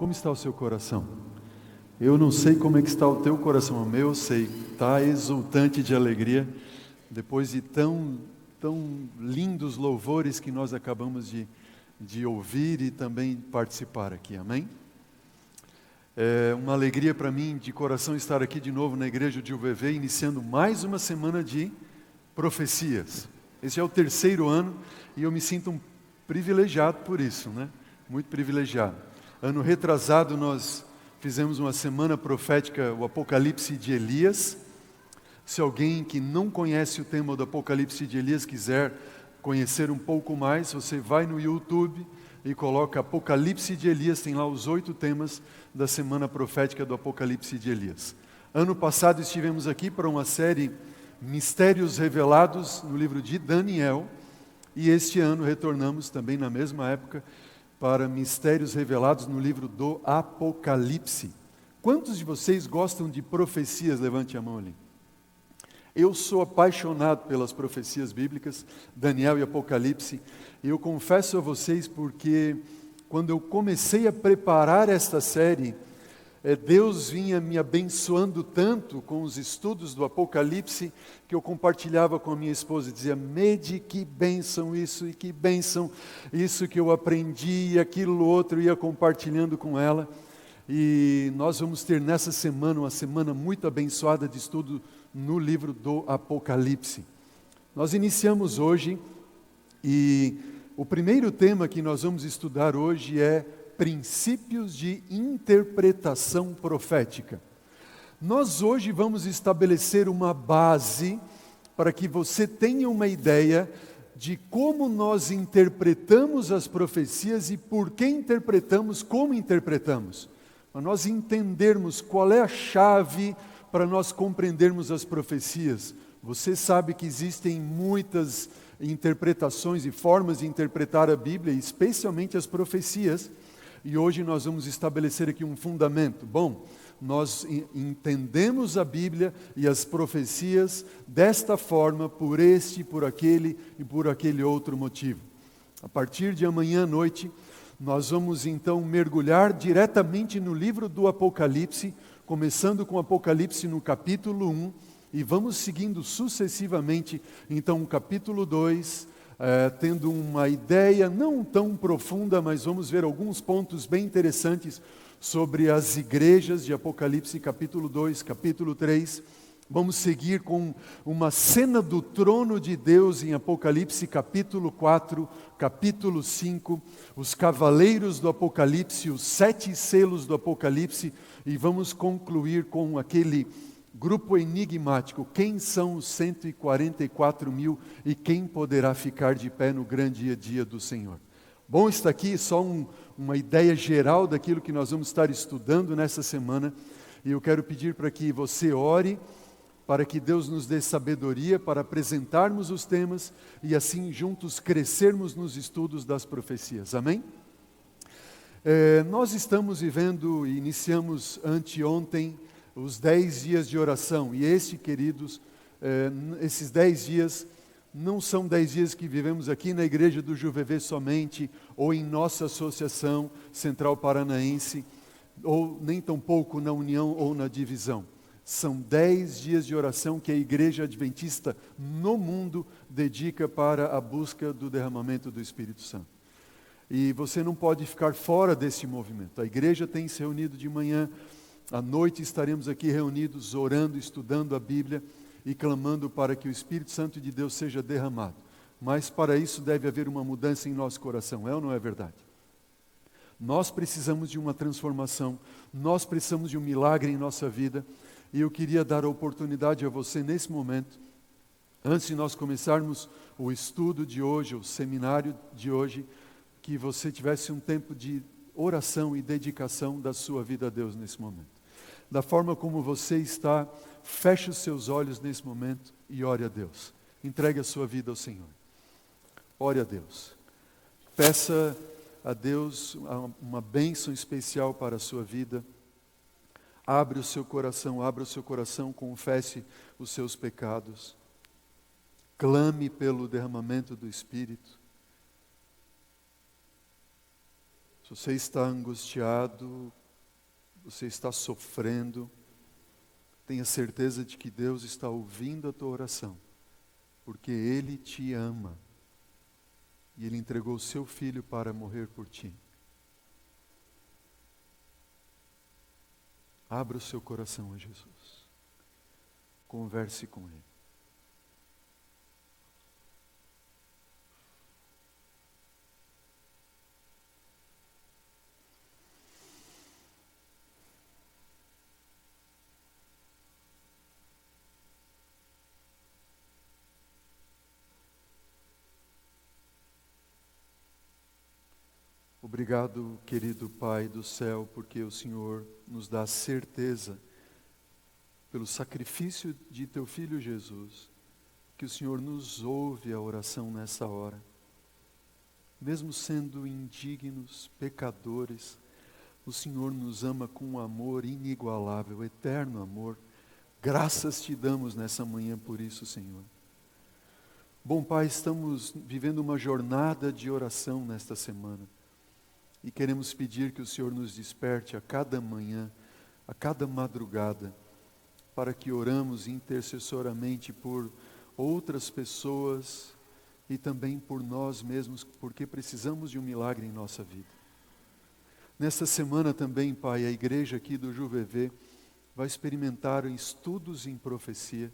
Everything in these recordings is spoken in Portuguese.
Como está o seu coração? Eu não sei como é que está o teu coração, o meu eu sei, está exultante de alegria, depois de tão lindos louvores que nós acabamos de ouvir e também participar aqui, amém? É uma alegria para mim de coração estar aqui de novo na igreja de UVV, iniciando mais uma semana de profecias. Esse é o 3º ano e eu me sinto um privilegiado por isso, né? Muito privilegiado. Ano retrasado nós fizemos uma semana profética, o Apocalipse de Elias. Se alguém que não conhece o tema do Apocalipse de Elias quiser conhecer um pouco mais, você vai no YouTube e coloca Apocalipse de Elias, tem lá os 8 temas da semana profética do Apocalipse de Elias. Ano passado estivemos aqui para uma série Mistérios Revelados no livro de Daniel, e este ano retornamos também na mesma época para Mistérios Revelados no livro do Apocalipse. Quantos de vocês gostam de profecias? Levante a mão ali. Eu sou apaixonado pelas profecias bíblicas, Daniel e Apocalipse, e eu confesso a vocês porque quando eu comecei a preparar esta série, Deus vinha me abençoando tanto com os estudos do Apocalipse, que eu compartilhava com a minha esposa e dizia: Mede, que bênção isso, e que bênção isso que eu aprendi, e aquilo outro, ia compartilhando com ela. E nós vamos ter nessa semana, uma semana muito abençoada de estudo no livro do Apocalipse. Nós iniciamos hoje, e o primeiro tema que nós vamos estudar hoje é princípios de interpretação profética. Nós hoje vamos estabelecer uma base para que você tenha uma ideia de como nós interpretamos as profecias e por que interpretamos, como interpretamos. Para nós entendermos qual é a chave para nós compreendermos as profecias. Você sabe que existem muitas interpretações e formas de interpretar a Bíblia, especialmente as profecias. E hoje nós vamos estabelecer aqui um fundamento. Bom, nós entendemos a Bíblia e as profecias desta forma, por este, por aquele e por aquele outro motivo. A partir de amanhã à noite, nós vamos então mergulhar diretamente no livro do Apocalipse, começando com o Apocalipse no capítulo 1, e vamos seguindo sucessivamente, então, o capítulo 2, tendo uma ideia não tão profunda, mas vamos ver alguns pontos bem interessantes sobre as igrejas de Apocalipse capítulo 2, capítulo 3. Vamos seguir com uma cena do trono de Deus em Apocalipse capítulo 4, capítulo 5, os cavaleiros do Apocalipse, os 7 selos do Apocalipse, e vamos concluir com aquele grupo enigmático: quem são os 144 mil e quem poderá ficar de pé no grande dia do Senhor? Bom, está aqui só uma ideia geral daquilo que nós vamos estar estudando nessa semana, e eu quero pedir para que você ore, para que Deus nos dê sabedoria para apresentarmos os temas e assim juntos crescermos nos estudos das profecias, amém? Nós estamos vivendo, iniciamos anteontem, os 10 dias de oração, e queridos, esses 10 dias não são 10 dias que vivemos aqui na igreja do JUVV somente, ou em nossa associação Central Paranaense, ou nem tampouco na união ou na divisão. São 10 dias de oração que a igreja adventista no mundo dedica para a busca do derramamento do Espírito Santo. E você não pode ficar fora desse movimento. A igreja tem se reunido de manhã, à noite estaremos aqui reunidos, orando, estudando a Bíblia e clamando para que o Espírito Santo de Deus seja derramado. Mas para isso deve haver uma mudança em nosso coração, é ou não é verdade? Nós precisamos de uma transformação, nós precisamos de um milagre em nossa vida, e eu queria dar a oportunidade a você nesse momento, antes de nós começarmos o estudo de hoje, o seminário de hoje, que você tivesse um tempo de oração e dedicação da sua vida a Deus nesse momento. Da forma como você está, feche os seus olhos nesse momento e ore a Deus. Entregue a sua vida ao Senhor. Ore a Deus. Peça a Deus uma bênção especial para a sua vida. Abra o seu coração, confesse os seus pecados. Clame pelo derramamento do Espírito. Se você está angustiado, você está sofrendo, tenha certeza de que Deus está ouvindo a tua oração, porque Ele te ama e Ele entregou o seu Filho para morrer por ti. Abra o seu coração a Jesus. Converse com Ele. Obrigado, querido Pai do céu, porque o Senhor nos dá certeza, pelo sacrifício de Teu Filho Jesus, que o Senhor nos ouve a oração nessa hora. Mesmo sendo indignos, pecadores, o Senhor nos ama com um amor inigualável, eterno amor. Graças Te damos nessa manhã por isso, Senhor. Bom Pai, estamos vivendo uma jornada de oração nesta semana. E queremos pedir que o Senhor nos desperte a cada manhã, a cada madrugada, para que oramos intercessoramente por outras pessoas e também por nós mesmos, porque precisamos de um milagre em nossa vida. Nesta semana também, Pai, a igreja aqui do JuVV vai experimentar estudos em profecia.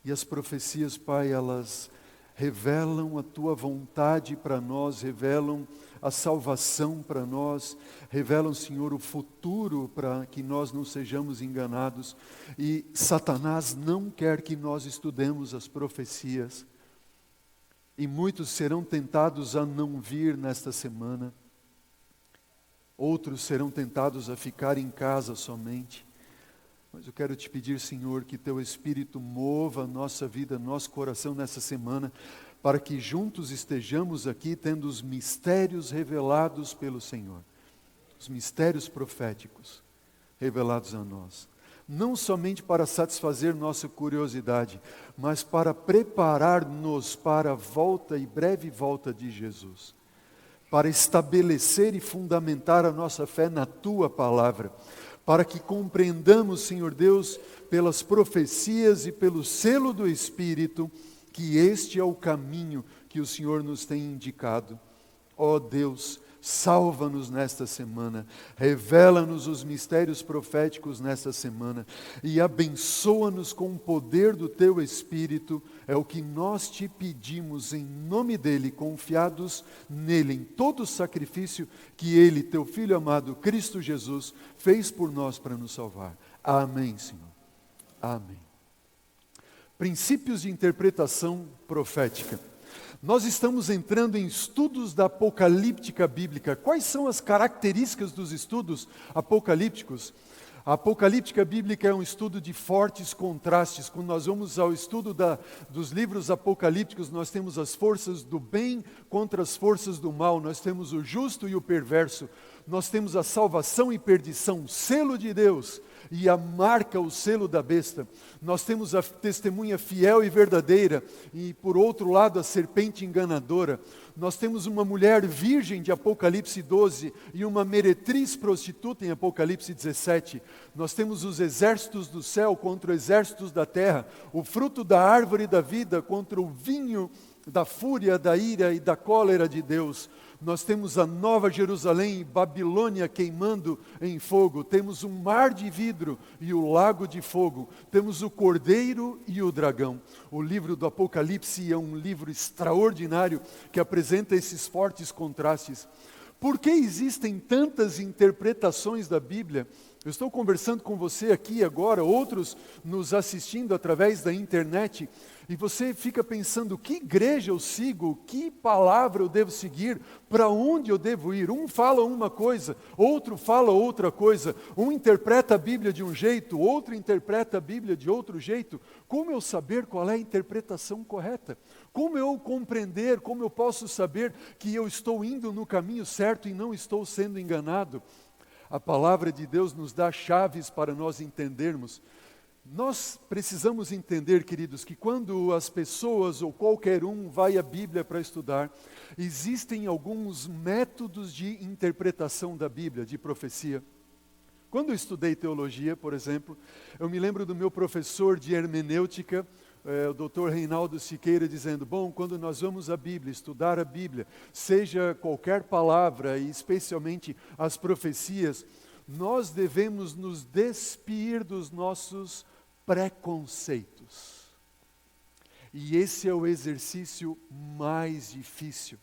E as profecias, Pai, elas revelam a Tua vontade para nós, revelam a salvação para nós, revelam, Senhor, o futuro para que nós não sejamos enganados. E Satanás não quer que nós estudemos as profecias. E muitos serão tentados a não vir nesta semana. Outros serão tentados a ficar em casa somente. Mas eu quero te pedir, Senhor, que Teu Espírito mova a nossa vida, nosso coração nessa semana, para que juntos estejamos aqui tendo os mistérios revelados pelo Senhor. Os mistérios proféticos revelados a nós. Não somente para satisfazer nossa curiosidade, mas para preparar-nos para a volta e breve volta de Jesus. Para estabelecer e fundamentar a nossa fé na Tua palavra. Para que compreendamos, Senhor Deus, pelas profecias e pelo selo do Espírito, que este é o caminho que o Senhor nos tem indicado. Ó Deus, salva-nos nesta semana, revela-nos os mistérios proféticos nesta semana e abençoa-nos com o poder do Teu Espírito. É o que nós Te pedimos em nome dEle, confiados nele, em todo o sacrifício que Ele, Teu Filho amado, Cristo Jesus, fez por nós para nos salvar. Amém, Senhor. Amém. Princípios de interpretação profética. Nós estamos entrando em estudos da apocalíptica bíblica. Quais são as características dos estudos apocalípticos? A apocalíptica bíblica é um estudo de fortes contrastes. Quando nós vamos ao estudo dos livros apocalípticos, nós temos as forças do bem contra as forças do mal. Nós temos o justo e o perverso. Nós temos a salvação e perdição, o selo de Deus e a marca, o selo da besta. Nós temos a testemunha fiel e verdadeira e, por outro lado, a serpente enganadora. Nós temos uma mulher virgem de Apocalipse 12 e uma meretriz prostituta em Apocalipse 17. Nós temos os exércitos do céu contra os exércitos da terra, o fruto da árvore da vida contra o vinho da fúria, da ira e da cólera de Deus. Nós temos a Nova Jerusalém e Babilônia queimando em fogo. Temos um mar de vidro e o lago de fogo. Temos o cordeiro e o dragão. O livro do Apocalipse é um livro extraordinário que apresenta esses fortes contrastes. Por que existem tantas interpretações da Bíblia? Eu estou conversando com você aqui agora, outros nos assistindo através da internet, e você fica pensando, que igreja eu sigo, que palavra eu devo seguir, para onde eu devo ir? Um fala uma coisa, outro fala outra coisa, um interpreta a Bíblia de um jeito, outro interpreta a Bíblia de outro jeito. Como eu saber qual é a interpretação correta? Como eu compreender, como eu posso saber que eu estou indo no caminho certo e não estou sendo enganado? A palavra de Deus nos dá chaves para nós entendermos. Nós precisamos entender, queridos, que quando as pessoas ou qualquer um vai à Bíblia para estudar, existem alguns métodos de interpretação da Bíblia, de profecia. Quando eu estudei teologia, por exemplo, eu me lembro do meu professor de hermenêutica, o Dr. Reinaldo Siqueira, dizendo, bom, quando nós vamos à Bíblia, estudar a Bíblia, seja qualquer palavra, e especialmente as profecias, nós devemos nos despir dos nossos preconceitos. E esse é o exercício mais difícil.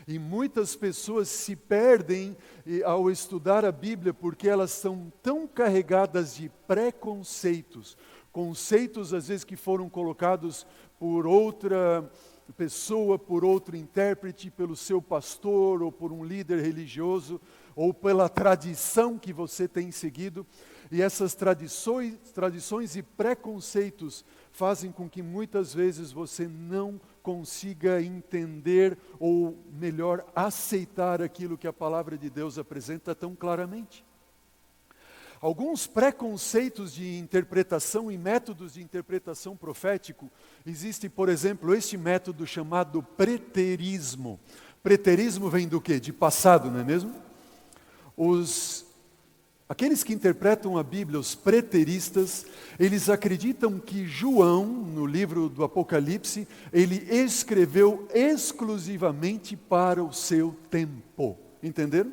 E muitas pessoas se perdem ao estudar a Bíblia porque elas são tão carregadas de preconceitos, conceitos às vezes que foram colocados por outra pessoa, por outro intérprete, pelo seu pastor ou por um líder religioso, ou pela tradição que você tem seguido. E essas tradições e preconceitos fazem com que muitas vezes você não consiga entender ou, melhor, aceitar aquilo que a palavra de Deus apresenta tão claramente. Alguns preconceitos de interpretação e métodos de interpretação profético, existe, por exemplo, este método chamado preterismo. Preterismo vem do quê? De passado, não é mesmo? Aqueles que interpretam a Bíblia, os preteristas, eles acreditam que João, no livro do Apocalipse, ele escreveu exclusivamente para o seu tempo. Entenderam?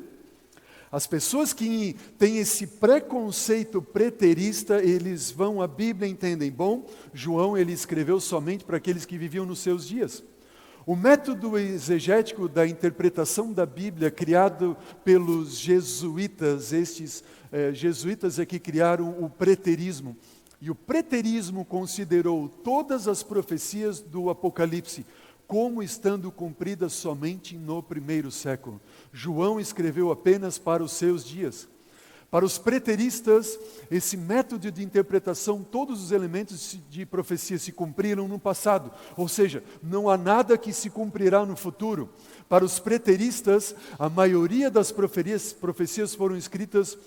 As pessoas que têm esse preconceito preterista, eles vão à Bíblia e entendem, bom, João ele escreveu somente para aqueles que viviam nos seus dias. O método exegético da interpretação da Bíblia, criado pelos jesuítas, estes jesuítas é que criaram o preterismo. E o preterismo considerou todas as profecias do Apocalipse como estando cumpridas somente no primeiro século. João escreveu apenas para os seus dias. Para os preteristas, esse método de interpretação, todos os elementos de profecia se cumpriram no passado, ou seja, não há nada que se cumprirá no futuro. Para os preteristas, a maioria das profecias foram escritas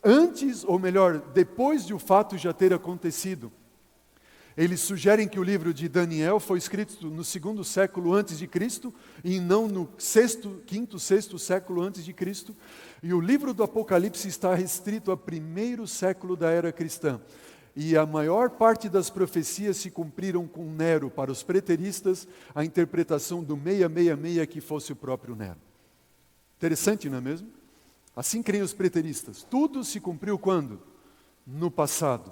antes, ou melhor, depois de o fato já ter acontecido. Eles sugerem que o livro de Daniel foi escrito no 2º século antes de Cristo e não no 5º, 6º século antes de Cristo. E o livro do Apocalipse está restrito ao 1º século da era cristã. E a maior parte das profecias se cumpriram com Nero. Para os preteristas, a interpretação do 666 que fosse o próprio Nero. Interessante, não é mesmo? Assim creem os preteristas. Tudo se cumpriu quando? No passado.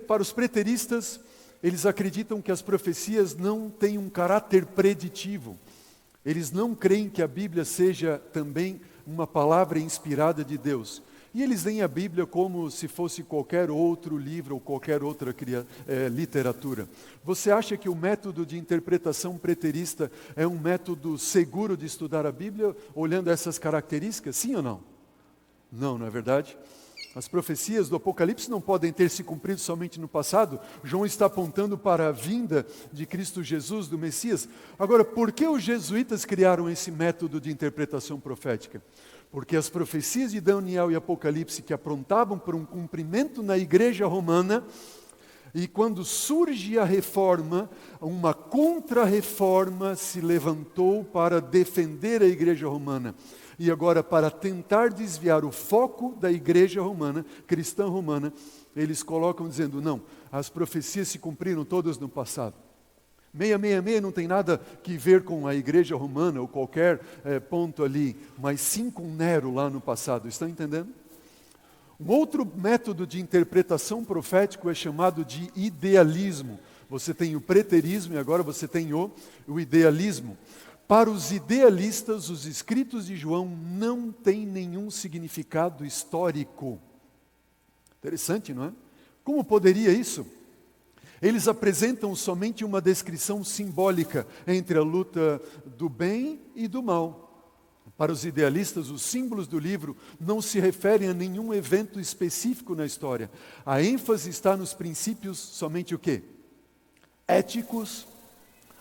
Para os preteristas, eles acreditam que as profecias não têm um caráter preditivo. Eles não creem que a Bíblia seja também uma palavra inspirada de Deus. E eles leem a Bíblia como se fosse qualquer outro livro ou qualquer outra literatura. Você acha que o método de interpretação preterista é um método seguro de estudar a Bíblia, olhando essas características? Sim ou não? Não é verdade? As profecias do Apocalipse não podem ter se cumprido somente no passado. João está apontando para a vinda de Cristo Jesus, do Messias. Agora, por que os jesuítas criaram esse método de interpretação profética? Porque as profecias de Daniel e Apocalipse que aprontavam para um cumprimento na igreja romana, e quando surge a reforma, uma contra-reforma se levantou para defender a igreja romana. E agora, para tentar desviar o foco da igreja romana, cristã romana, eles colocam dizendo, não, as profecias se cumpriram todas no passado. 666 não tem nada que ver com a igreja romana ou qualquer ponto ali, mas sim com Nero lá no passado. Estão entendendo? Um outro método de interpretação profético é chamado de idealismo. Você tem o preterismo e agora você tem o idealismo. Para os idealistas, os escritos de João não têm nenhum significado histórico. Interessante, não é? Como poderia isso? Eles apresentam somente uma descrição simbólica entre a luta do bem e do mal. Para os idealistas, os símbolos do livro não se referem a nenhum evento específico na história. A ênfase está nos princípios somente o quê? Éticos,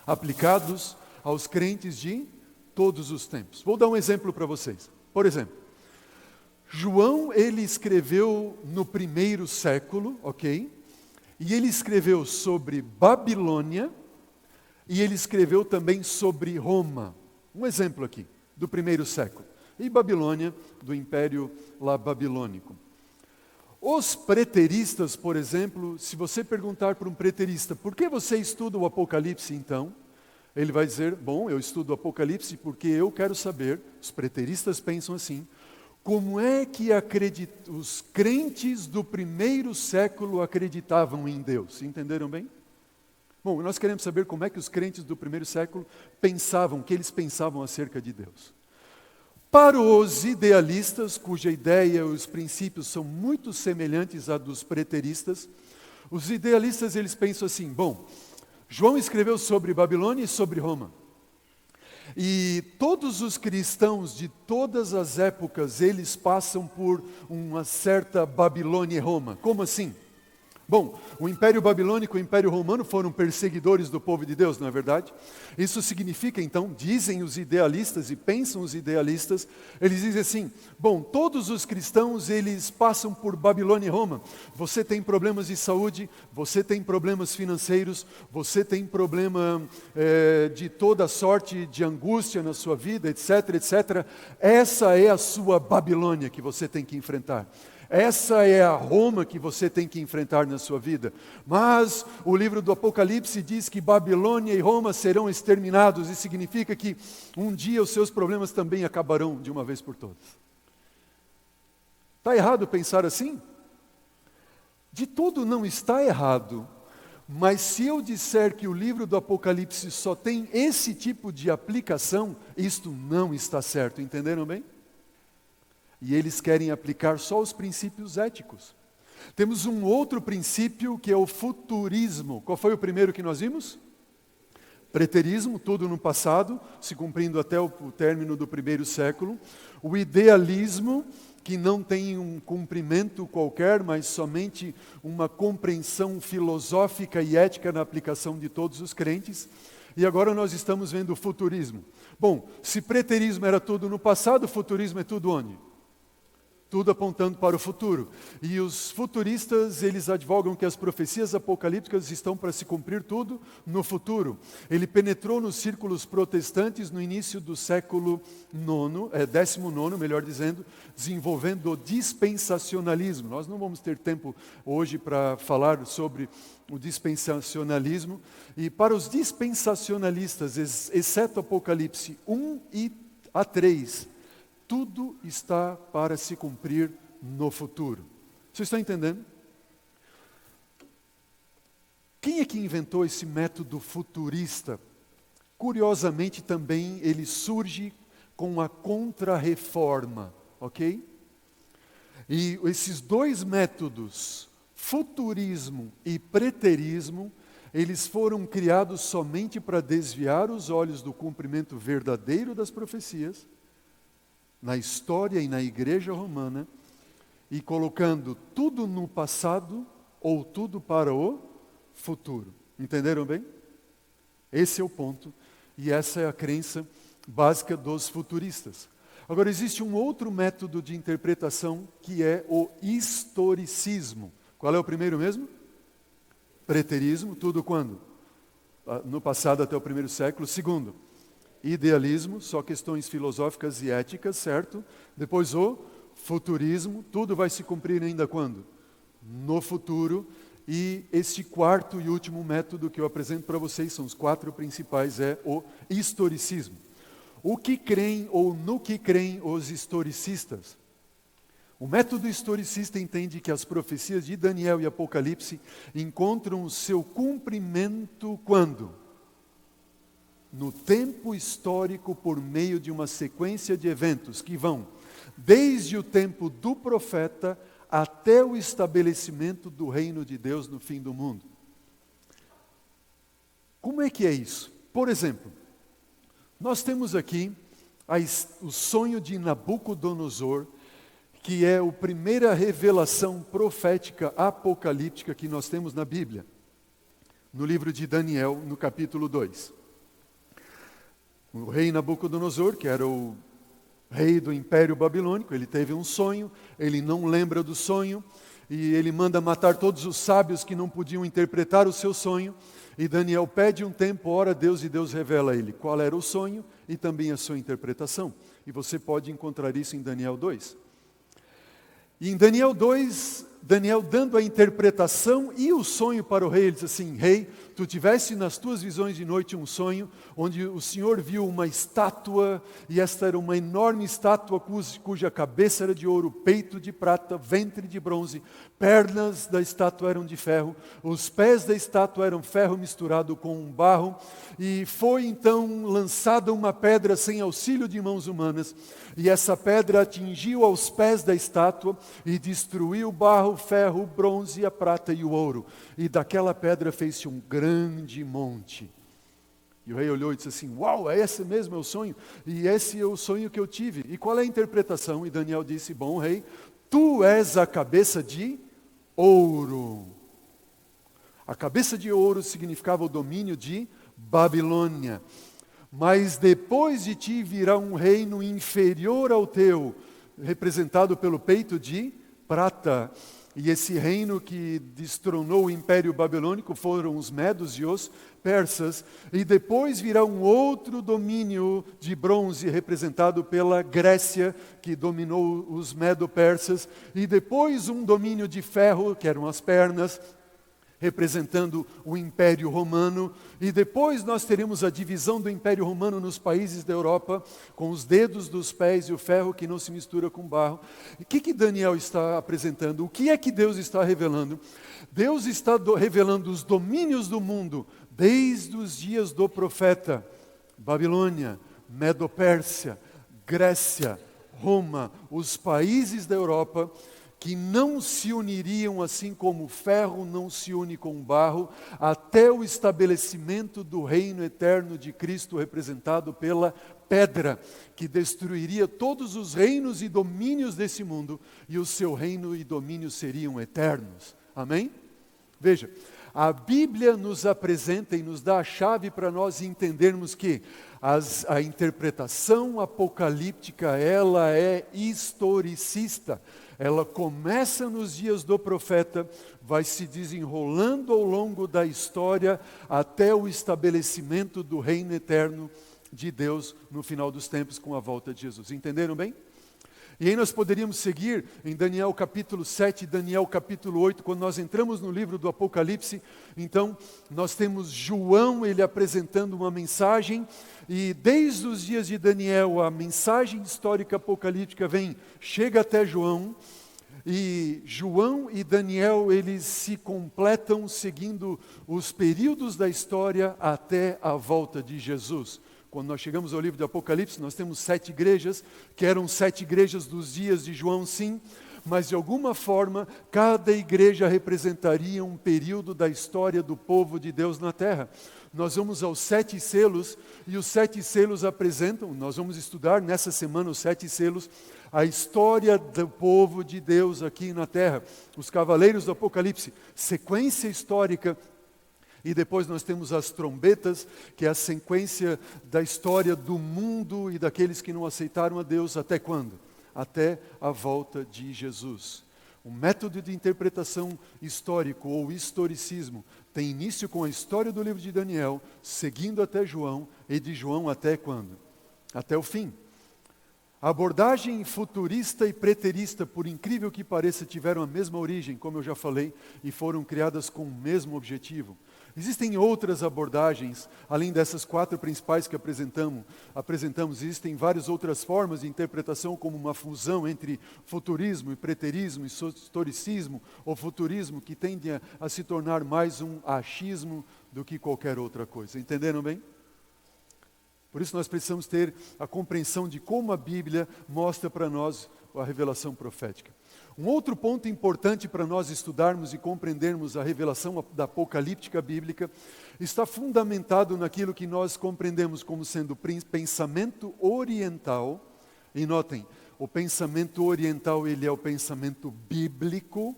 aplicados aos crentes de todos os tempos. Vou dar um exemplo para vocês. Por exemplo, João, ele escreveu no primeiro século, ok? E ele escreveu sobre Babilônia e ele escreveu também sobre Roma. Um exemplo aqui, do primeiro século. E Babilônia, do Império lá babilônico. Os preteristas, por exemplo, se você perguntar para um preterista, por que você estuda o Apocalipse então? Ele vai dizer, bom, eu estudo o Apocalipse porque eu quero saber, os preteristas pensam assim, como é que os crentes do primeiro século acreditavam em Deus? Entenderam bem? Bom, nós queremos saber como é que os crentes do primeiro século pensavam, o que eles pensavam acerca de Deus. Para os idealistas, cuja ideia e os princípios são muito semelhantes à dos preteristas, os idealistas eles pensam assim, bom, João escreveu sobre Babilônia e sobre Roma. E todos os cristãos de todas as épocas, eles passam por uma certa Babilônia e Roma. Como assim? Bom, o Império Babilônico e o Império Romano foram perseguidores do povo de Deus, não é verdade? Isso significa, então, dizem os idealistas e pensam os idealistas, eles dizem assim, bom, todos os cristãos, eles passam por Babilônia e Roma. Você tem problemas de saúde, você tem problemas financeiros, você tem problema de toda sorte de angústia na sua vida, etc, etc. Essa é a sua Babilônia que você tem que enfrentar. Essa é a Roma que você tem que enfrentar na sua vida. Mas o livro do Apocalipse diz que Babilônia e Roma serão exterminados, e significa que um dia os seus problemas também acabarão de uma vez por todas. Está errado pensar assim? De tudo não está errado, mas se eu disser que o livro do Apocalipse só tem esse tipo de aplicação, isto não está certo, entenderam bem? E eles querem aplicar só os princípios éticos. Temos um outro princípio que é o futurismo. Qual foi o primeiro que nós vimos? Preterismo, tudo no passado, se cumprindo até o término do primeiro século. O idealismo, que não tem um cumprimento qualquer, mas somente uma compreensão filosófica e ética na aplicação de todos os crentes. E agora nós estamos vendo o futurismo. Bom, se preterismo era tudo no passado, futurismo é tudo onde? Tudo apontando para o futuro. E os futuristas, eles advogam que as profecias apocalípticas estão para se cumprir tudo no futuro. Ele penetrou nos círculos protestantes no início do século XIX, melhor dizendo, desenvolvendo o dispensacionalismo. Nós não vamos ter tempo hoje para falar sobre o dispensacionalismo. E para os dispensacionalistas, exceto Apocalipse 1 e a 3, tudo está para se cumprir no futuro. Vocês estão entendendo? Quem é que inventou esse método futurista? Curiosamente também ele surge com a Contra-Reforma, ok? E esses dois métodos, futurismo e preterismo, eles foram criados somente para desviar os olhos do cumprimento verdadeiro das profecias, na história e na igreja romana, e colocando tudo no passado ou tudo para o futuro. Entenderam bem? Esse é o ponto, e essa é a crença básica dos futuristas. Agora, existe um outro método de interpretação que é o historicismo. Qual é o primeiro mesmo? Preterismo, tudo quando? No passado até o primeiro século. Segundo, idealismo, só questões filosóficas e éticas, certo? Depois o futurismo, tudo vai se cumprir ainda quando? No futuro. E este quarto e último método que eu apresento para vocês, são os 4 principais, é o historicismo. O que creem ou no que creem os historicistas? O método historicista entende que as profecias de Daniel e Apocalipse encontram o seu cumprimento quando? No tempo histórico, por meio de uma sequência de eventos que vão desde o tempo do profeta até o estabelecimento do reino de Deus no fim do mundo. Como é que é isso? Por exemplo, nós temos aqui o sonho de Nabucodonosor, que é a primeira revelação profética apocalíptica que nós temos na Bíblia, no livro de Daniel, no capítulo 2. O rei Nabucodonosor, que era o rei do Império Babilônico. Ele teve um sonho, ele não lembra do sonho, e ele manda matar todos os sábios que não podiam interpretar o seu sonho. E Daniel pede um tempo, ora a Deus, e Deus revela a ele qual era o sonho e também a sua interpretação. E você pode encontrar isso em Daniel 2. E em Daniel 2, Daniel dando a interpretação e o sonho para o rei, ele diz assim: rei, tu tiveste nas tuas visões de noite um sonho, onde o Senhor viu uma estátua, e esta era uma enorme estátua cuja cabeça era de ouro, peito de prata, ventre de bronze, pernas da estátua eram de ferro, os pés da estátua eram ferro misturado com barro, e foi então lançada uma pedra sem auxílio de mãos humanas, e essa pedra atingiu aos pés da estátua e destruiu o barro, o ferro, o bronze, a prata e o ouro. E daquela pedra fez-se um grande monte. E o rei olhou e disse assim: uau, esse mesmo é o sonho? E esse é o sonho que eu tive. E qual é a interpretação? E Daniel disse: bom, rei, tu és a cabeça de ouro. A cabeça de ouro significava o domínio de Babilônia. Mas depois de ti virá um reino inferior ao teu, representado pelo peito de prata. E esse reino que destronou o Império Babilônico foram os medos e os persas. E depois virá um outro domínio de bronze, representado pela Grécia, que dominou os medo-persas. E depois um domínio de ferro, que eram as pernas, representando o Império Romano, e depois nós teremos a divisão do Império Romano nos países da Europa, com os dedos dos pés e o ferro que não se mistura com barro. O que Daniel está apresentando? O que é que Deus está revelando? Deus está revelando os domínios do mundo, desde os dias do profeta. Babilônia, Medo-Pérsia, Grécia, Roma, os países da Europa, que não se uniriam assim como o ferro não se une com o barro, até o estabelecimento do reino eterno de Cristo, representado pela pedra, que destruiria todos os reinos e domínios desse mundo, e o seu reino e domínio seriam eternos. Amém? Veja, a Bíblia nos apresenta e nos dá a chave para nós entendermos que a interpretação apocalíptica, ela é historicista. Ela começa nos dias do profeta, vai se desenrolando ao longo da história até o estabelecimento do reino eterno de Deus no final dos tempos com a volta de Jesus. Entenderam bem? E aí nós poderíamos seguir em Daniel capítulo 7, Daniel capítulo 8, quando nós entramos no livro do Apocalipse. Então, nós temos João, ele apresentando uma mensagem, e desde os dias de Daniel, a mensagem histórica apocalíptica chega até João, e João e Daniel, eles se completam seguindo os períodos da história até a volta de Jesus. Quando nós chegamos ao livro do Apocalipse, nós temos 7 igrejas, que eram 7 igrejas dos dias de João, sim, mas de alguma forma, cada igreja representaria um período da história do povo de Deus na terra. Nós vamos aos 7 selos, e os 7 selos apresentam, nós vamos estudar nessa semana os 7 selos, a história do povo de Deus aqui na terra. Os cavaleiros do Apocalipse, sequência histórica. E depois nós temos as trombetas, que é a sequência da história do mundo e daqueles que não aceitaram a Deus até quando? Até a volta de Jesus. O método de interpretação histórico ou historicismo tem início com a história do livro de Daniel, seguindo até João, e de João até quando? Até o fim. A abordagem futurista e preterista, por incrível que pareça, tiveram a mesma origem, como eu já falei, e foram criadas com o mesmo objetivo. Existem outras abordagens, além dessas 4 principais que apresentamos, existem várias outras formas de interpretação, como uma fusão entre futurismo e preterismo, e historicismo, ou futurismo, que tende a se tornar mais um achismo do que qualquer outra coisa. Entenderam bem? Por isso nós precisamos ter a compreensão de como a Bíblia mostra para nós a revelação profética. Um outro ponto importante para nós estudarmos e compreendermos a revelação da apocalíptica bíblica está fundamentado naquilo que nós compreendemos como sendo pensamento oriental. E notem, o pensamento oriental, ele é o pensamento bíblico,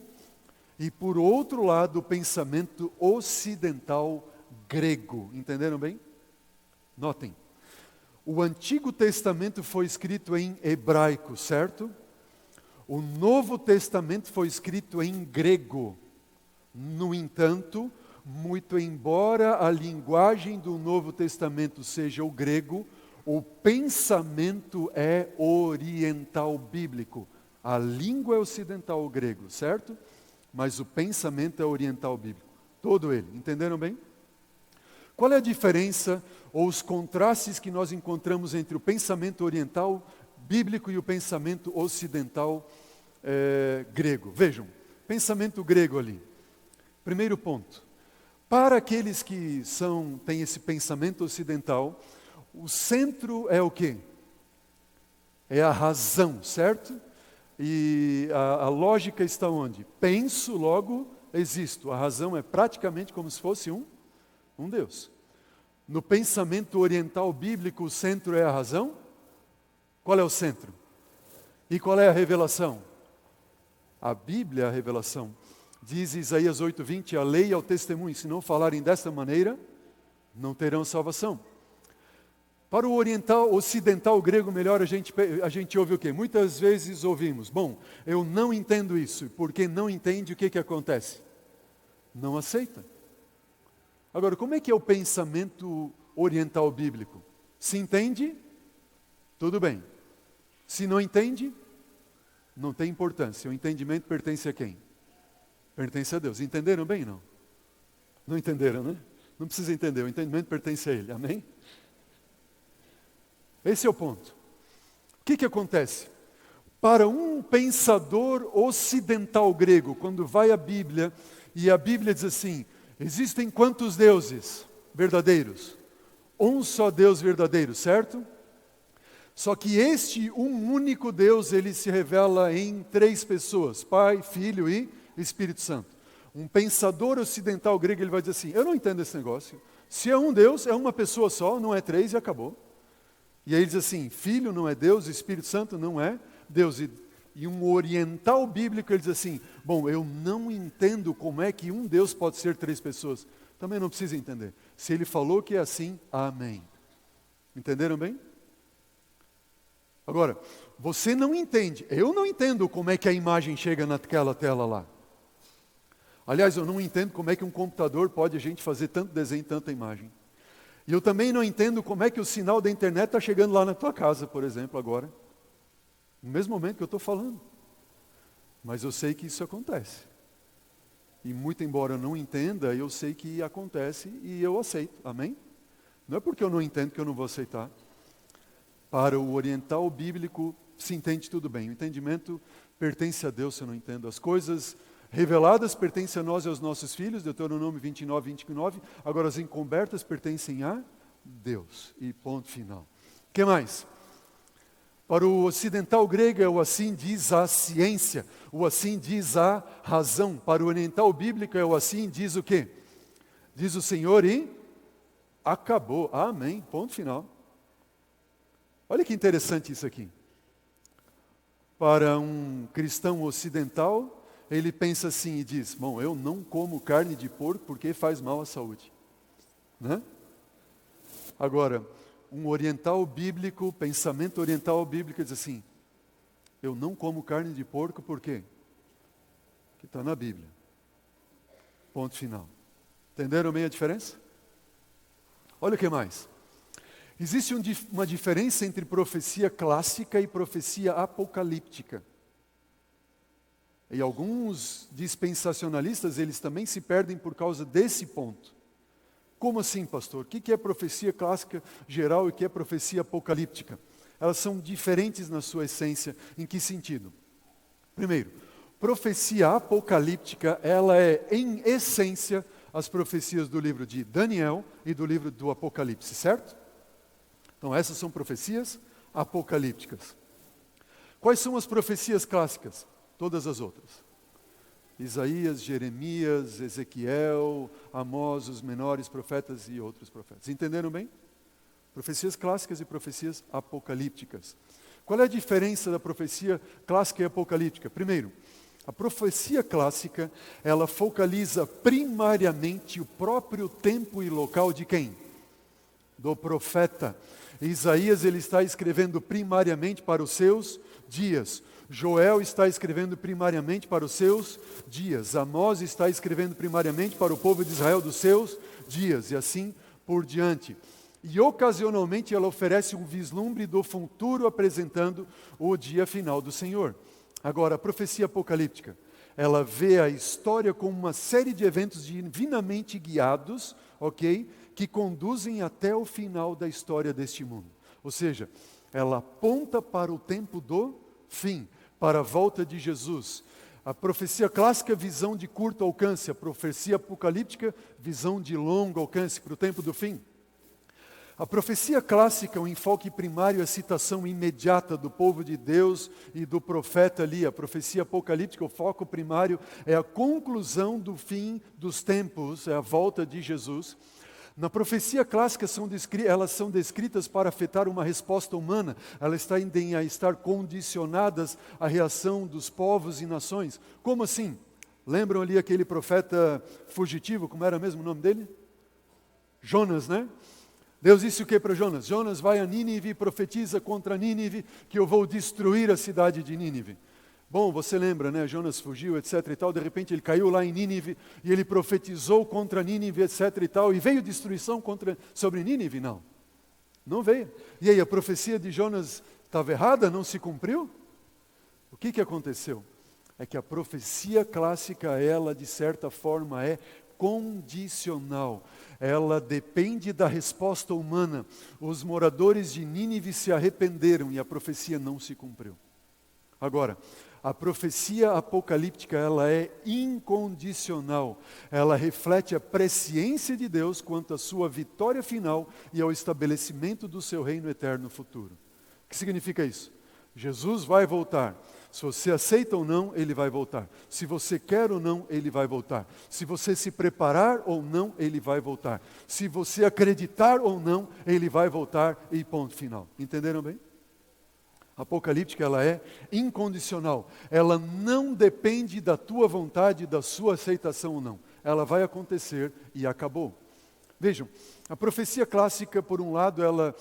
e por outro lado, o pensamento ocidental grego. Entenderam bem? Notem. O Antigo Testamento foi escrito em hebraico, certo? O Novo Testamento foi escrito em grego. No entanto, muito embora a linguagem do Novo Testamento seja o grego, o pensamento é oriental bíblico. A língua é ocidental, o grego, certo? Mas o pensamento é oriental bíblico. Todo ele. Entenderam bem? Qual é a diferença ou os contrastes que nós encontramos entre o pensamento oriental bíblico e o pensamento ocidental grego? Vejam, pensamento grego ali. Primeiro ponto. Para aqueles que têm esse pensamento ocidental, o centro é o quê? É a razão, certo? E a lógica está onde? Penso, logo existo. A razão é praticamente como se fosse um Deus. No pensamento oriental bíblico, o centro é a razão? Qual é o centro? E qual é a revelação? A Bíblia é a revelação. Diz Isaías 8:20, a lei é o testemunho, se não falarem desta maneira, não terão salvação. Para o ocidental grego, melhor, a gente ouve o quê? Muitas vezes ouvimos, bom, eu não entendo isso, e porque não entende, o que acontece? Não aceita. Agora, como é que é o pensamento oriental bíblico? Se entende, tudo bem. Se não entende, não tem importância. O entendimento pertence a quem? Pertence a Deus. Entenderam bem, não? Não entenderam, né? Não precisa entender, o entendimento pertence a Ele. Amém? Esse é o ponto. O que acontece? Para um pensador ocidental grego, quando vai à Bíblia, e a Bíblia diz assim, existem quantos deuses verdadeiros? Um só Deus verdadeiro, certo? Só que este um único Deus, ele se revela em 3 pessoas, Pai, Filho e Espírito Santo. Um pensador ocidental grego, ele vai dizer assim, eu não entendo esse negócio. Se é um Deus, é uma pessoa só, não é 3 e acabou. E aí ele diz assim, Filho não é Deus, Espírito Santo não é Deus. E um oriental bíblico, ele diz assim, bom, eu não entendo como é que um Deus pode ser 3 pessoas. Também não precisa entender. Se ele falou que é assim, amém. Entenderam bem? Agora, você não entende, eu não entendo como é que a imagem chega naquela tela lá. Aliás, eu não entendo como é que um computador pode a gente fazer tanto desenho, tanta imagem. E eu também não entendo como é que o sinal da internet está chegando lá na tua casa, por exemplo, agora. No mesmo momento que eu estou falando. Mas eu sei que isso acontece. E muito embora eu não entenda, eu sei que acontece e eu aceito. Amém? Não é porque eu não entendo que eu não vou aceitar. Para o oriental bíblico, se entende tudo bem. O entendimento pertence a Deus, se eu não entendo. As coisas reveladas pertencem a nós e aos nossos filhos, Deuteronômio 29:29. Agora as encobertas pertencem a Deus. E ponto final. O que mais? Para o ocidental grego, o assim diz a ciência, o assim diz a razão. Para o oriental bíblico, o assim diz o quê? Diz o Senhor e acabou. Amém. Ponto final. Olha que interessante isso aqui. Para um cristão ocidental, ele pensa assim e diz, bom, eu não como carne de porco porque faz mal à saúde. Né? Agora, um oriental bíblico, pensamento oriental bíblico diz assim, eu não como carne de porco por quê? Porque está na Bíblia. Ponto final. Entenderam bem a diferença? Olha o que mais. Existe uma diferença entre profecia clássica e profecia apocalíptica. E alguns dispensacionalistas, eles também se perdem por causa desse ponto. Como assim, pastor? O que é profecia clássica geral e o que é profecia apocalíptica? Elas são diferentes na sua essência. Em que sentido? Primeiro, profecia apocalíptica, ela é, em essência, as profecias do livro de Daniel e do livro do Apocalipse, certo? Então, essas são profecias apocalípticas. Quais são as profecias clássicas? Todas as outras. Isaías, Jeremias, Ezequiel, Amós, os menores profetas e outros profetas. Entenderam bem? Profecias clássicas e profecias apocalípticas. Qual é a diferença da profecia clássica e apocalíptica? Primeiro, a profecia clássica, ela focaliza primariamente o próprio tempo e local de quem? Do profeta. Isaías ele está escrevendo primariamente para os seus dias. Joel está escrevendo primariamente para os seus dias. Amós está escrevendo primariamente para o povo de Israel dos seus dias. E assim por diante. E ocasionalmente ela oferece um vislumbre do futuro apresentando o dia final do Senhor. Agora, a profecia apocalíptica, ela vê a história como uma série de eventos divinamente guiados, ok? Que conduzem até o final da história deste mundo. Ou seja, ela aponta para o tempo do fim, para a volta de Jesus. A profecia clássica, visão de curto alcance. A profecia apocalíptica, visão de longo alcance, para o tempo do fim. A profecia clássica, o enfoque primário é a citação imediata do povo de Deus e do profeta ali. A profecia apocalíptica, o foco primário é a conclusão do fim dos tempos, é a volta de Jesus. Na profecia clássica, elas são descritas para afetar uma resposta humana. Elas tendem a estar condicionadas à reação dos povos e nações. Como assim? Lembram ali aquele profeta fugitivo, como era mesmo o nome dele? Jonas, né? Deus disse o que para Jonas? Jonas vai a Nínive e profetiza contra Nínive que eu vou destruir a cidade de Nínive. Bom, você lembra, né? Jonas fugiu, etc. e tal. De repente ele caiu lá em Nínive e ele profetizou contra Nínive, etc. e tal. E veio destruição sobre Nínive? Não. Não veio. E aí, a profecia de Jonas estava errada? Não se cumpriu? O que aconteceu? É que a profecia clássica, ela, de certa forma, é condicional. Ela depende da resposta humana. Os moradores de Nínive se arrependeram e a profecia não se cumpriu. Agora, a profecia apocalíptica, ela é incondicional. Ela reflete a presciência de Deus quanto à sua vitória final e ao estabelecimento do seu reino eterno futuro. O que significa isso? Jesus vai voltar. Se você aceita ou não, Ele vai voltar. Se você quer ou não, Ele vai voltar. Se você se preparar ou não, Ele vai voltar. Se você acreditar ou não, Ele vai voltar e ponto final. Entenderam bem? A apocalíptica, ela é incondicional. Ela não depende da tua vontade, da sua aceitação ou não. Ela vai acontecer e acabou. Vejam, a profecia clássica, por um lado, ela,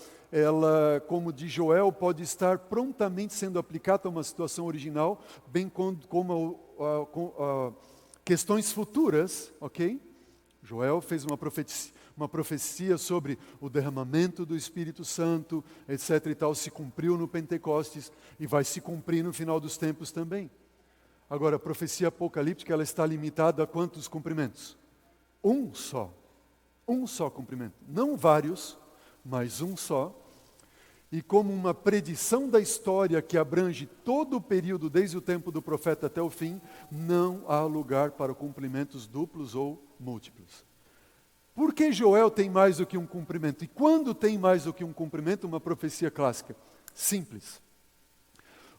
como de Joel, pode estar prontamente sendo aplicada a uma situação original, bem como questões futuras, ok? Joel fez uma profecia sobre o derramamento do Espírito Santo, etc. e tal, se cumpriu no Pentecostes e vai se cumprir no final dos tempos também. Agora, a profecia apocalíptica, ela está limitada a quantos cumprimentos? Um só cumprimento. Não vários, mas um só. E como uma predição da história que abrange todo o período, desde o tempo do profeta até o fim, não há lugar para cumprimentos duplos ou múltiplos. Por que Joel tem mais do que um cumprimento? E quando tem mais do que um cumprimento, uma profecia clássica? Simples.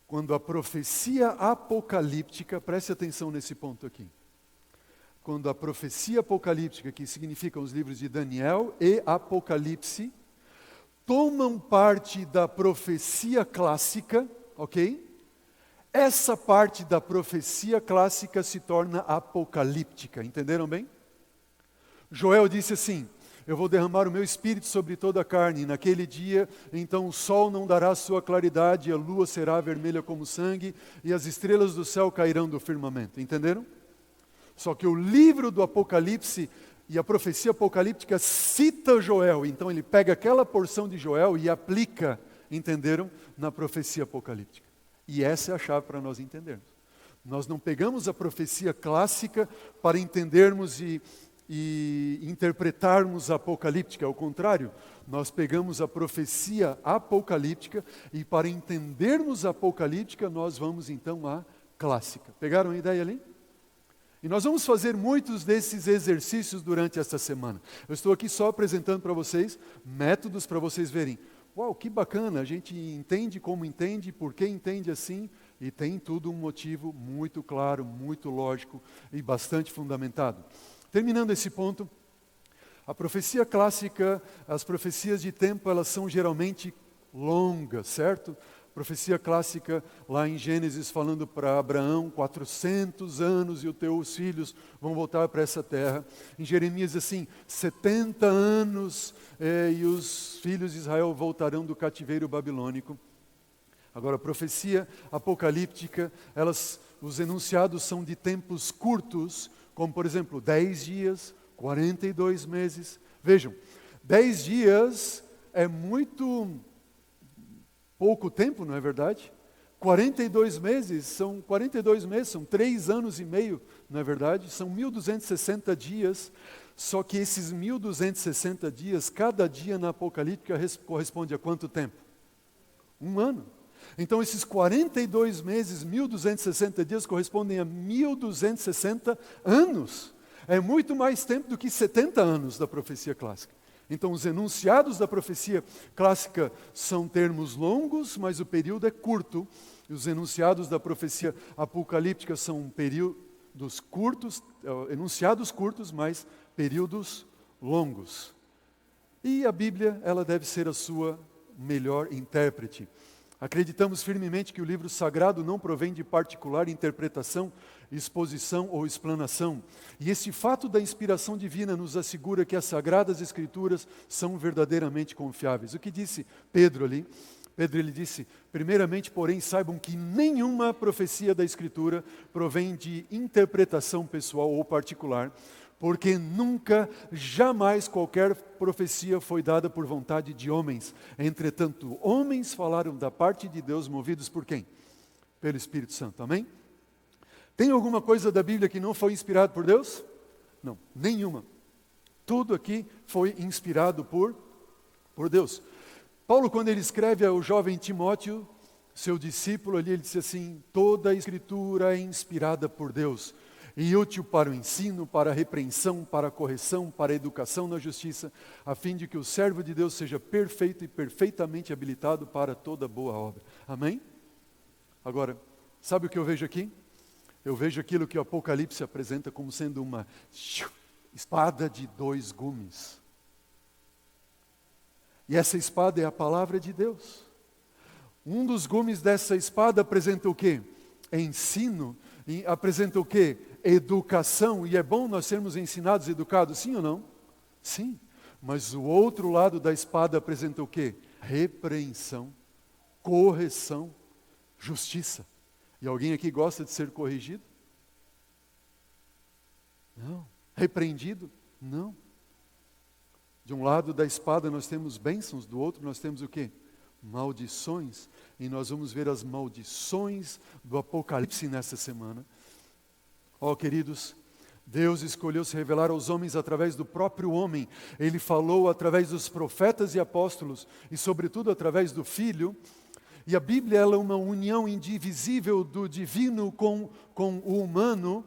Quando a profecia apocalíptica, preste atenção nesse ponto aqui. Quando a profecia apocalíptica, que significam os livros de Daniel e Apocalipse, tomam parte da profecia clássica, ok? Essa parte da profecia clássica se torna apocalíptica, entenderam bem? Joel disse assim: eu vou derramar o meu espírito sobre toda a carne, e naquele dia, então o sol não dará sua claridade, a lua será vermelha como sangue, e as estrelas do céu cairão do firmamento, entenderam? Só que o livro do Apocalipse e a profecia apocalíptica cita Joel, então ele pega aquela porção de Joel e aplica, entenderam? Na profecia apocalíptica. E essa é a chave para nós entendermos. Nós não pegamos a profecia clássica para entendermos e interpretarmos a apocalíptica, ao contrário, nós pegamos a profecia apocalíptica e para entendermos a apocalíptica, nós vamos então à clássica. Pegaram a ideia ali? E nós vamos fazer muitos desses exercícios durante esta semana. Eu estou aqui só apresentando para vocês métodos para vocês verem. Uau, que bacana, a gente entende como entende, por que entende assim, e tem tudo um motivo muito claro, muito lógico e bastante fundamentado. Terminando esse ponto, a profecia clássica, as profecias de tempo, elas são geralmente longas, certo? Profecia clássica lá em Gênesis falando para Abraão, 400 anos e os teus filhos vão voltar para essa terra. Em Jeremias assim, 70 anos e os filhos de Israel voltarão do cativeiro babilônico. Agora, a profecia apocalíptica, os enunciados são de tempos curtos, como por exemplo, 10 dias, 42 meses. Vejam, 10 dias é muito pouco tempo, não é verdade? 42 meses são 3 anos e meio, não é verdade? São 1.260 dias, só que esses 1.260 dias, cada dia na Apocalíptica corresponde a quanto tempo? Um ano. Então esses 42 meses, 1.260 dias, correspondem a 1.260 anos. É muito mais tempo do que 70 anos da profecia clássica. Então, os enunciados da profecia clássica são termos longos, mas o período é curto. E os enunciados da profecia apocalíptica são períodos curtos, enunciados curtos, mas períodos longos. E a Bíblia, ela deve ser a sua melhor intérprete. Acreditamos firmemente que o livro sagrado não provém de particular interpretação, exposição ou explanação. E esse fato da inspiração divina nos assegura que as Sagradas Escrituras são verdadeiramente confiáveis. O que disse Pedro ali? Pedro ele disse, primeiramente, porém, saibam que nenhuma profecia da Escritura provém de interpretação pessoal ou particular, porque nunca, jamais qualquer profecia foi dada por vontade de homens. Entretanto, homens falaram da parte de Deus, movidos por quem? Pelo Espírito Santo, amém? Tem alguma coisa da Bíblia que não foi inspirado por Deus? Não, nenhuma. Tudo aqui foi inspirado por Deus. Paulo, quando ele escreve ao jovem Timóteo, seu discípulo ali, ele disse assim, toda a Escritura é inspirada por Deus, e útil para o ensino, para a repreensão, para a correção, para a educação na justiça, a fim de que o servo de Deus seja perfeito e perfeitamente habilitado para toda boa obra. Amém? Agora, sabe o que eu vejo aqui? Eu vejo aquilo que o Apocalipse apresenta como sendo uma espada de 2 gumes. E essa espada é a palavra de Deus. Um dos gumes dessa espada apresenta o quê? Ensino. E apresenta o quê? Educação. E é bom nós sermos ensinados e educados, sim ou não? Sim. Mas o outro lado da espada apresenta o quê? Repreensão, correção, justiça. E alguém aqui gosta de ser corrigido? Não. Repreendido? Não. De um lado da espada nós temos bênçãos, do outro nós temos o quê? Maldições. E nós vamos ver as maldições do Apocalipse nessa semana. Ó, queridos, Deus escolheu se revelar aos homens através do próprio homem. Ele falou através dos profetas e apóstolos e, sobretudo, através do Filho. E a Bíblia ela é uma união indivisível do divino com o humano.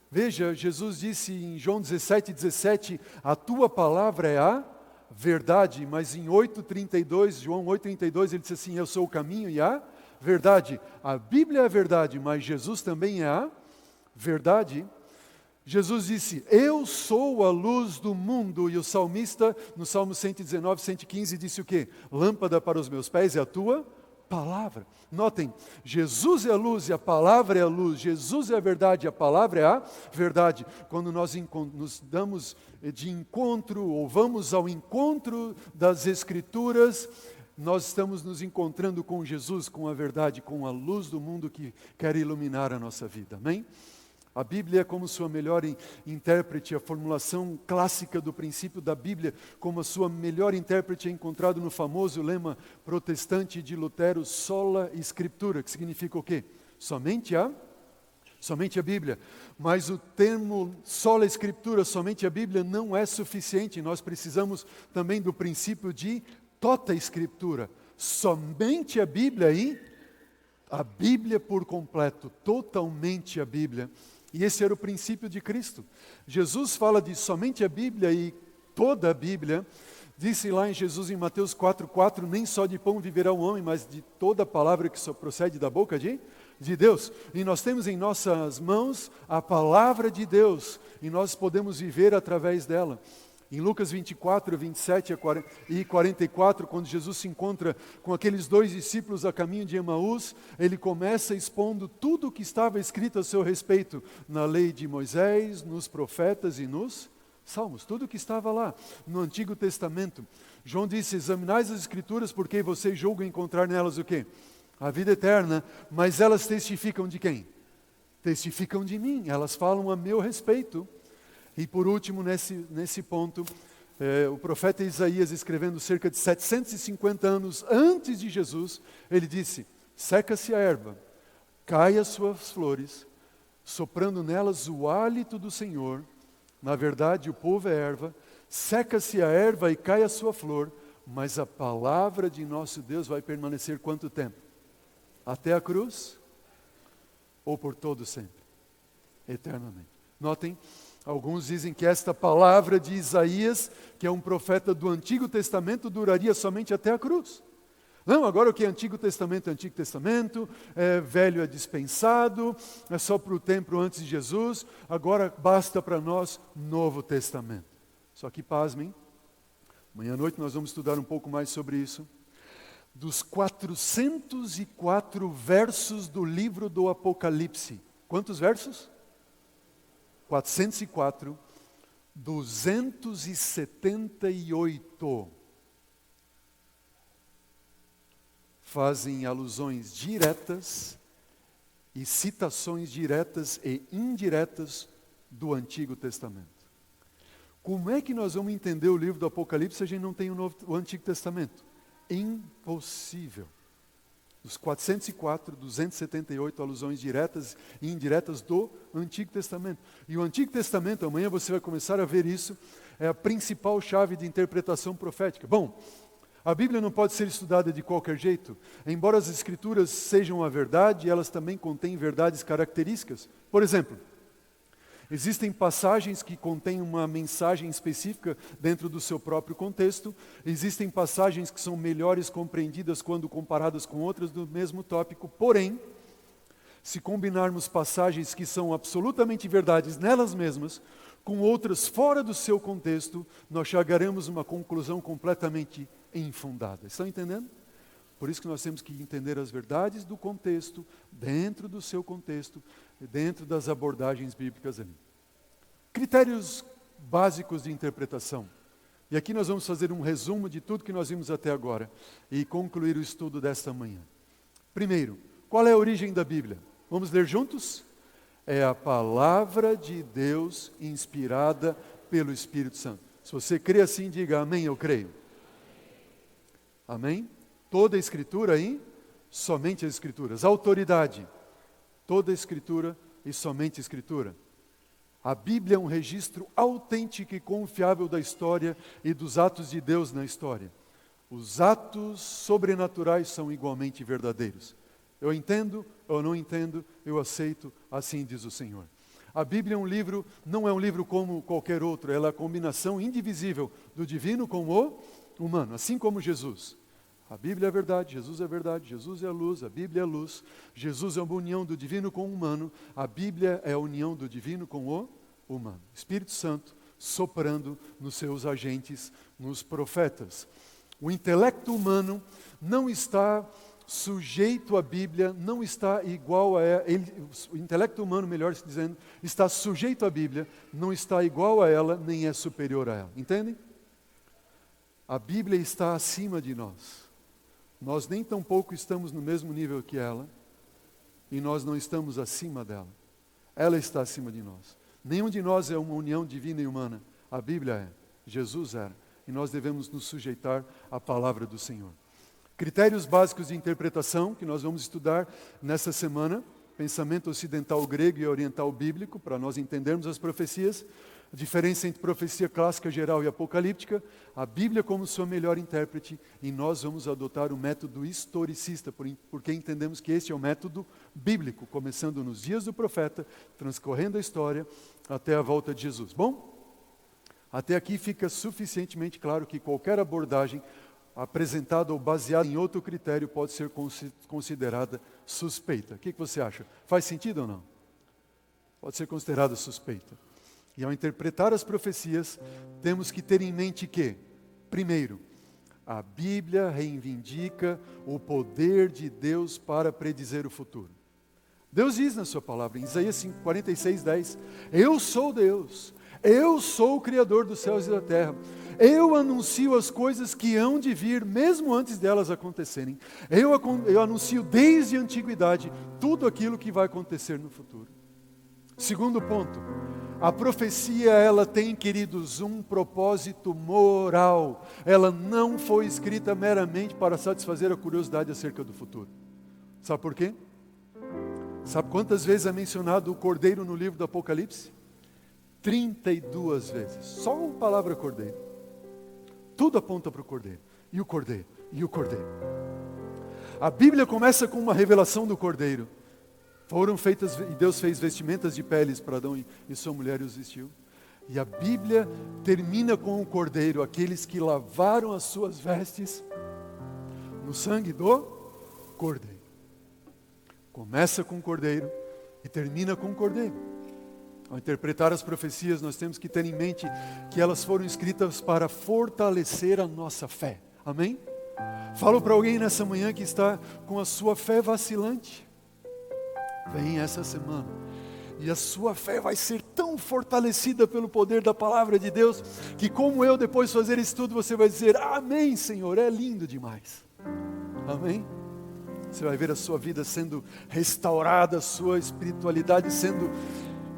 Veja, Jesus disse em João 17, a tua palavra é a verdade, mas em 8:32, João 8:32, ele disse assim, eu sou o caminho e a verdade. A Bíblia é a verdade, mas Jesus também é a verdade. Jesus disse, eu sou a luz do mundo, e o salmista, no Salmo 119, 115, disse o quê? Lâmpada para os meus pés é a tua palavra. Notem, Jesus é a luz e a palavra é a luz. Jesus é a verdade e a palavra é a verdade. Quando nós nos damos de encontro ou vamos ao encontro das Escrituras, nós estamos nos encontrando com Jesus, com a verdade, com a luz do mundo que quer iluminar a nossa vida. Amém? A Bíblia é como sua melhor intérprete, a formulação clássica do princípio da Bíblia como a sua melhor intérprete é encontrado no famoso lema protestante de Lutero, sola scriptura, que significa o quê? Somente a Bíblia. Mas o termo sola scriptura, somente a Bíblia, não é suficiente. Nós precisamos também do princípio de tota scriptura. Somente a Bíblia e a Bíblia por completo, totalmente a Bíblia. E esse era o princípio de Cristo. Jesus fala de somente a Bíblia e toda a Bíblia. Disse lá em Jesus em Mateus 4:4, nem só de pão viverá o homem, mas de toda a palavra que só procede da boca de Deus. E nós temos em nossas mãos a palavra de Deus, e nós podemos viver através dela. Em Lucas 24, 27 e 44, quando Jesus se encontra com aqueles 2 discípulos a caminho de Emaús, ele começa expondo tudo o que estava escrito a seu respeito na lei de Moisés, nos profetas e nos Salmos, tudo o que estava lá no Antigo Testamento. João disse: examinais as Escrituras porque vocês julgam encontrar nelas o quê? A vida eterna, mas elas testificam de quem? Testificam de mim, elas falam a meu respeito. E por último, nesse ponto, o profeta Isaías, escrevendo cerca de 750 anos antes de Jesus, ele disse: seca-se a erva, cai as suas flores, soprando nelas o hálito do Senhor. Na verdade, o povo é erva, seca-se a erva e cai a sua flor, mas a palavra de nosso Deus vai permanecer quanto tempo? Até a cruz? Ou por todo sempre? Eternamente. Notem, alguns dizem que esta palavra de Isaías, que é um profeta do Antigo Testamento, duraria somente até a cruz. Não, agora o que é Antigo Testamento é Antigo Testamento, Velho é dispensado, é só para o tempo antes de Jesus, agora basta para nós Novo Testamento. Só que pasmem, amanhã à noite nós vamos estudar um pouco mais sobre isso. Dos 404 versos do livro do Apocalipse, quantos versos? 404, 278 fazem alusões diretas e citações diretas e indiretas do Antigo Testamento. Como é que nós vamos entender o livro do Apocalipse se a gente não tem o Antigo Testamento? Impossível. Dos 404, 278 alusões diretas e indiretas do Antigo Testamento. E o Antigo Testamento, amanhã você vai começar a ver isso, é a principal chave de interpretação profética. Bom, a Bíblia não pode ser estudada de qualquer jeito. Embora as Escrituras sejam a verdade, elas também contêm verdades características. Por exemplo, existem passagens que contêm uma mensagem específica dentro do seu próprio contexto. Existem passagens que são melhores compreendidas quando comparadas com outras do mesmo tópico. Porém, se combinarmos passagens que são absolutamente verdades nelas mesmas, com outras fora do seu contexto, nós chegaremos a uma conclusão completamente infundada. Estão entendendo? Por isso que nós temos que entender as verdades do contexto, dentro do seu contexto, dentro das abordagens bíblicas ali. Critérios básicos de interpretação. E aqui nós vamos fazer um resumo de tudo que nós vimos até agora e concluir o estudo desta manhã. Primeiro, qual é a origem da Bíblia? Vamos ler juntos? É a palavra de Deus inspirada pelo Espírito Santo. Se você crê assim, diga amém, eu creio. Amém? Toda a Escritura aí, somente as Escrituras. Autoridade, toda a Escritura e somente a Escritura. A Bíblia é um registro autêntico e confiável da história e dos atos de Deus na história. Os atos sobrenaturais são igualmente verdadeiros. Eu entendo, eu não entendo, eu aceito, assim diz o Senhor. A Bíblia é um livro, não é um livro como qualquer outro, ela é a combinação indivisível do divino com o humano, assim como Jesus. A Bíblia é verdade, Jesus é a luz, a Bíblia é a luz. Jesus é uma união do divino com o humano, a Bíblia é a união do divino com o humano. Espírito Santo soprando nos seus agentes, nos profetas. O intelecto humano não está sujeito à Bíblia, não está igual a ela, o intelecto humano, melhor dizendo, está sujeito à Bíblia, não está igual a ela, nem é superior a ela. Entendem? A Bíblia está acima de nós. Nós nem tampouco estamos no mesmo nível que ela, e nós não estamos acima dela. Ela está acima de nós. Nenhum de nós é uma união divina e humana. A Bíblia é, Jesus era, e nós devemos nos sujeitar à palavra do Senhor. Critérios básicos de interpretação que nós vamos estudar nessa semana, pensamento ocidental grego e oriental bíblico, para nós entendermos as profecias, a diferença entre profecia clássica, geral e apocalíptica, a Bíblia como sua melhor intérprete, e nós vamos adotar o método historicista, porque entendemos que este é o método bíblico, começando nos dias do profeta, transcorrendo a história até a volta de Jesus. Bom, até aqui fica suficientemente claro que qualquer abordagem apresentada ou baseada em outro critério pode ser considerada suspeita. O que você acha? Faz sentido ou não? Pode ser considerada suspeita. E ao interpretar as profecias, temos que ter em mente que, primeiro, a Bíblia reivindica o poder de Deus para predizer o futuro. Deus diz na sua palavra, em Isaías 46:10, eu sou Deus, eu sou o Criador dos céus e da terra, eu anuncio as coisas que hão de vir, mesmo antes delas acontecerem. Eu anuncio desde a antiguidade tudo aquilo que vai acontecer no futuro. Segundo ponto, a profecia, ela tem, queridos, um propósito moral. Ela não foi escrita meramente para satisfazer a curiosidade acerca do futuro. Sabe por quê? Sabe quantas vezes é mencionado o cordeiro no livro do Apocalipse? 32 vezes. Só uma palavra cordeiro. Tudo aponta para o cordeiro. E o cordeiro. E o cordeiro. A Bíblia começa com uma revelação do cordeiro. Foram feitas, e Deus fez vestimentas de peles para Adão e sua mulher e os vestiu. E a Bíblia termina com o cordeiro, aqueles que lavaram as suas vestes no sangue do cordeiro. Começa com o cordeiro e termina com o cordeiro. Ao interpretar as profecias, nós temos que ter em mente que elas foram escritas para fortalecer a nossa fé. Amém? Falo para alguém nessa manhã que está com a sua fé vacilante. Vem essa semana e a sua fé vai ser tão fortalecida pelo poder da palavra de Deus, que como eu depois de fazer isso tudo, você vai dizer, amém Senhor, é lindo demais. Amém? Você vai ver a sua vida sendo restaurada, a sua espiritualidade sendo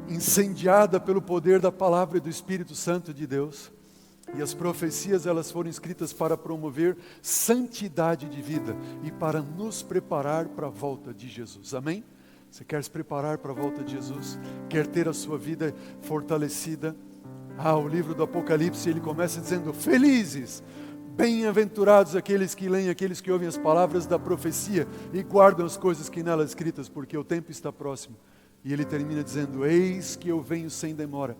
incendiada pelo poder da palavra e do Espírito Santo de Deus. E as profecias, elas foram escritas para promover santidade de vida e para nos preparar para a volta de Jesus. Amém? Você quer se preparar para a volta de Jesus? Quer ter a sua vida fortalecida? O livro do Apocalipse, ele começa dizendo, felizes, bem-aventurados aqueles que leem, aqueles que ouvem as palavras da profecia e guardam as coisas que nela escritas, porque o tempo está próximo. E ele termina dizendo, eis que eu venho sem demora.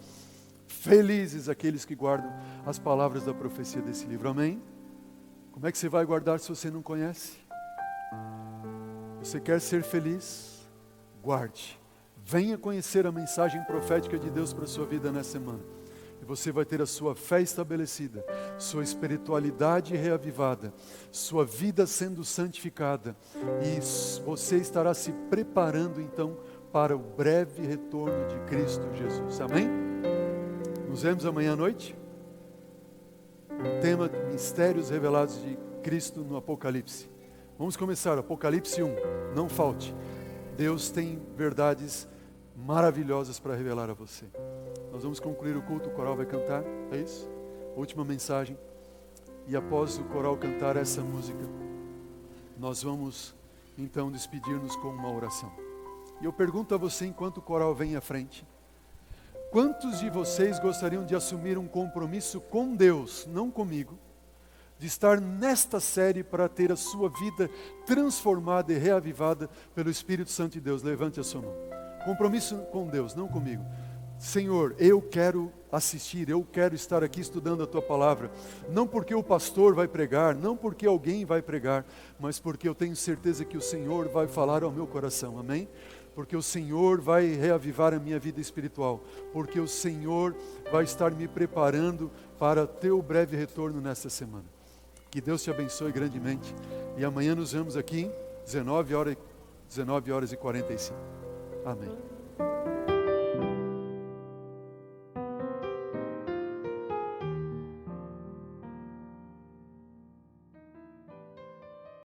Felizes aqueles que guardam as palavras da profecia desse livro. Amém? Como é que você vai guardar se você não conhece? Você quer ser feliz? Guarde, venha conhecer a mensagem profética de Deus para a sua vida nessa semana. E você vai ter a sua fé estabelecida, sua espiritualidade reavivada, sua vida sendo santificada. E você estará se preparando então para o breve retorno de Cristo Jesus. Amém? Nos vemos amanhã à noite. O tema de mistérios revelados de Cristo no Apocalipse. Vamos começar, Apocalipse 1, não falte. Deus tem verdades maravilhosas para revelar a você. Nós vamos concluir o culto, o coral vai cantar, é isso? Última mensagem. E após o coral cantar essa música, nós vamos então despedir-nos com uma oração. E eu pergunto a você, enquanto o coral vem à frente, quantos de vocês gostariam de assumir um compromisso com Deus, não comigo, de estar nesta série para ter a sua vida transformada e reavivada pelo Espírito Santo de Deus? Levante a sua mão. Compromisso com Deus, não comigo. Senhor, eu quero assistir, eu quero estar aqui estudando a Tua Palavra, não porque o pastor vai pregar, não porque alguém vai pregar, mas porque eu tenho certeza que o Senhor vai falar ao meu coração, amém? Porque o Senhor vai reavivar a minha vida espiritual, porque o Senhor vai estar me preparando para Teu breve retorno nesta semana. Que Deus te abençoe grandemente. E amanhã nos vemos aqui, 19 horas e 45. Amém.